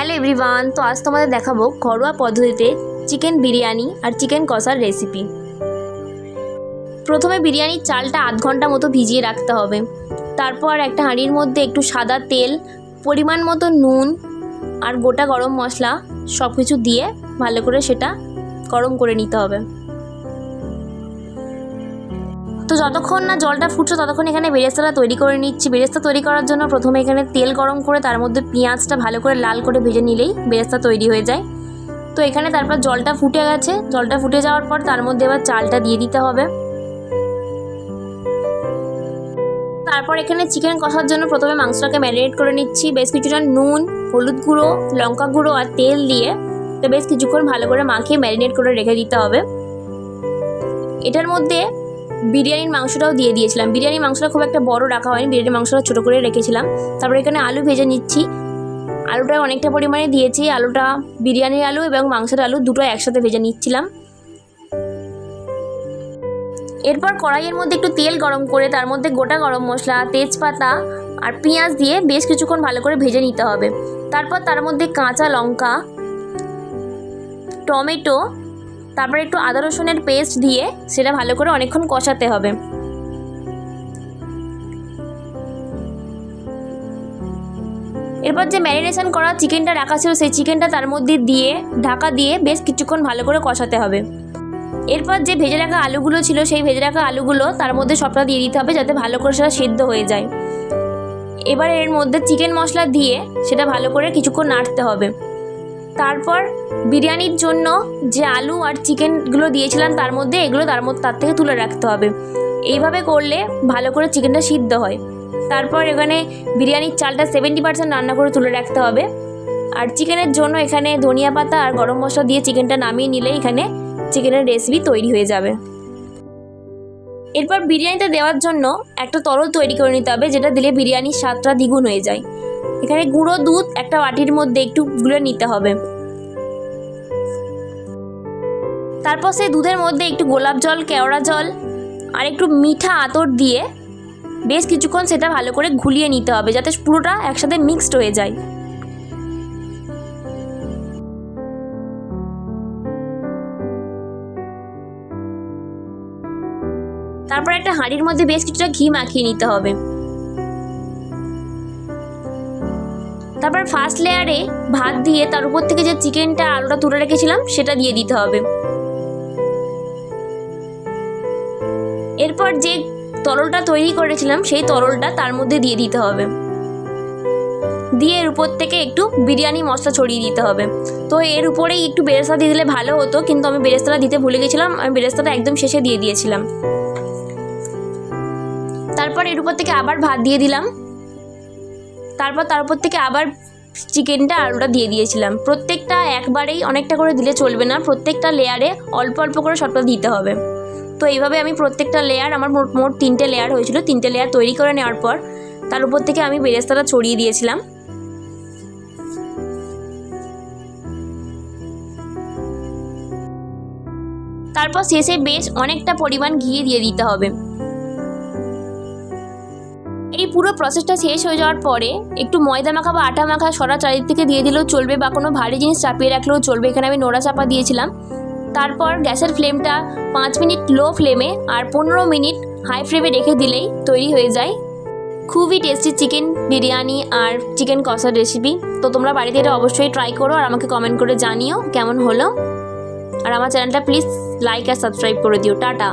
Hello everyone, তো আজ তোমাদের দেখাবো ঘরোয়া পদ্ধতিতে চিকেন বিরিয়ানি আর চিকেন কষার রেসিপি। প্রথমে বিরিয়ানির চালটা আধ ঘন্টা মতো ভিজিয়ে রাখতে হবে। তারপর একটা হাঁড়ির মধ্যে একটু সাদা তেল, পরিমাণ মতো নুন আর গোটা গরম মশলা সব কিছু দিয়ে ভালো করে সেটা গরম করে নিতে হবে। তো যতক্ষণ না জলটা ফুটছে ততক্ষণ এখানে বেরেস্তাটা তৈরি করে নিচ্ছি। বেরেস্তা তৈরি করার জন্য প্রথমে এখানে তেল গরম করে তার মধ্যে পেঁয়াজটা ভালো করে লাল করে ভেজে নিলেই বেরেস্তা তৈরি হয়ে যায়। তো এখানে তারপর জলটা ফুটে গেছে, জলটা ফুটে যাওয়ার পর তার মধ্যে এবার চালটা দিয়ে দিতে হবে। তারপর এখানে চিকেন কষার জন্য প্রথমে মাংসটাকে ম্যারিনেট করে নিচ্ছি। বেশ কিছুটা নুন, হলুদ গুঁড়ো, লঙ্কা গুঁড়ো আর তেল দিয়ে তো বেশ কিছুক্ষণ ভালো করে মাখিয়ে ম্যারিনেট করে রেখে দিতে হবে। এটার মধ্যে বিরিয়ানির মাংসটাও দিয়ে দিয়েছিলাম। বিরিয়ানির মাংসটা খুব একটা বড় রাখা হয়নি, বিরিয়ানির মাংসটা ছোটো করে রেখেছিলাম। তারপর এখানে আলু ভেজে নিচ্ছি। আলুটা অনেকটা পরিমাণে দিয়েছি। আলুটা বিরিয়ানির আলু এবং মাংসের আলু দুটো একসাথে ভেজে নিচ্ছিলাম। এরপর কড়াইয়ের মধ্যে একটু তেল গরম করে তার মধ্যে গোটা গরম মশলা, তেজপাতা আর পেঁয়াজ দিয়ে বেশ কিছুক্ষণ ভালো করে ভেজে নিতে হবে। তারপর তার মধ্যে কাঁচা লঙ্কা, টমেটো, তারপর একটু আদা রসুনের পেস্ট দিয়ে সেটা ভালো করে অনেকক্ষণ কষাতে হবে। এরপর যে ম্যারিনেশন করা চিকেনটা রাখা ছিল সেই চিকেনটা তার মধ্যে দিয়ে ঢাকা দিয়ে বেশ কিছুক্ষণ ভালো করে কষাতে হবে। এরপর যে ভেজে রাখা আলুগুলো ছিল সেই ভেজে রাখা আলুগুলো তার মধ্যে সবটা দিয়ে দিতে হবে যাতে ভালো করে সেটা সিদ্ধ হয়ে যায়। এবার এর মধ্যে চিকেন মশলা দিয়ে সেটা ভালো করে কিছুক্ষণ নাড়তে হবে। তারপর বিরিয়ানির জন্য যে আলু আর চিকেনগুলো দিয়েছিলাম তার থেকে তুলে রাখতে হবে। এইভাবে করলে ভালো করে চিকেনটা সিদ্ধ হয়। তারপর এখানে বিরিয়ানির চালটা 70% রান্না করে তুলে রাখতে হবে। আর চিকেনের জন্য এখানে ধনিয়া পাতা আর গরম মশলা দিয়ে চিকেনটা নামিয়ে নিলে এখানে চিকেনের রেসিপি তৈরি হয়ে যাবে। এরপর বিরিয়ানিতে দেওয়ার জন্য একটা তরল তৈরি করে নিতে হবে, যেটা দিলে বিরিয়ানির স্বাদটা দ্বিগুণ হয়ে যায়। এখানে গুঁড়ো দুধ একটা বাটির মধ্যে একটু গুলে নিতে হবে। তারপর সেই দুধের মধ্যে একটু গোলাপ জল, কেওড়া জল আর একটু মিঠা আতর দিয়ে বেশ কিছুক্ষণ সেটা ভালো করে ঘুলিয়ে নিতে হবে যাতে পুরোটা একসাথে মিক্সড হয়ে যায়। তারপর একটা হাঁড়ির মধ্যে বেশ কিছুটা ঘি মাখিয়ে নিতে হবে। তারপর ফার্স্ট লেয়ারে ভাত দিয়ে তার উপর থেকে যে চিকেনটা আলুটা তুলে রেখেছিলাম সেটা দিয়ে দিতে হবে। এরপর যে তরলটা তৈরি করেছিলাম সেই তরলটা তার মধ্যে দিয়ে দিতে হবে, দিয়ে এর উপর থেকে একটু বিরিয়ানি মশলা ছড়িয়ে দিতে হবে। তো এর উপরেই একটু বেরেস্তা দিয়ে দিলে ভালো হতো, কিন্তু আমি বেরেস্তাটা দিতে ভুলে গেছিলাম। আমি বেরেস্তাটা একদম শেষে দিয়ে দিয়েছিলাম। তারপর এর উপর থেকে আবার ভাত দিয়ে দিলাম। তারপর তার উপর থেকে আবার চিকেনটা আলুটা দিয়ে দিয়েছিলাম। প্রত্যেকটা একবারেই অনেকটা করে দিলে চলবে না, প্রত্যেকটা লেয়ারে অল্প অল্প করে সবটা দিতে হবে। তো এইভাবে আমি প্রত্যেকটা লেয়ার, আমার মোট 3টে লেয়ার হয়েছিল, 3টে লেয়ার তৈরি করে নেওয়ার পর তার উপর থেকে আমি বেরেস্তাটা ছড়িয়ে দিয়েছিলাম। তারপর শেষে বেশ অনেকটা পরিমাণ ঘি দিয়ে দিতে হবে। এই পুরো প্রসেসটা শেষ হয়ে যাওয়ার পরে একটু ময়দা মাখা বা আটা মাখা সরা চারিদিকে দিয়ে দিলেও চলবে, বা কোনো ভারী জিনিস চাপিয়ে রাখলেও চলবে। এখানে আমি নোড়া চাপা দিয়েছিলাম। তারপর গ্যাসের ফ্লেমটা 5 মিনিট লো ফ্লেমে আর 15 মিনিট হাই ফ্লেমে রেখে দিলেই তৈরি হয়ে যায় খুবই টেস্টি চিকেন বিরিয়ানি আর চিকেন কষার রেসিপি। তো তোমরা বাড়িতে এটা অবশ্যই ট্রাই করো আর আমাকে কমেন্ট করে জানিও কেমন হলো। আর আমার চ্যানেলটা প্লিজ লাইক আর সাবস্ক্রাইব করে দিও। টাটা।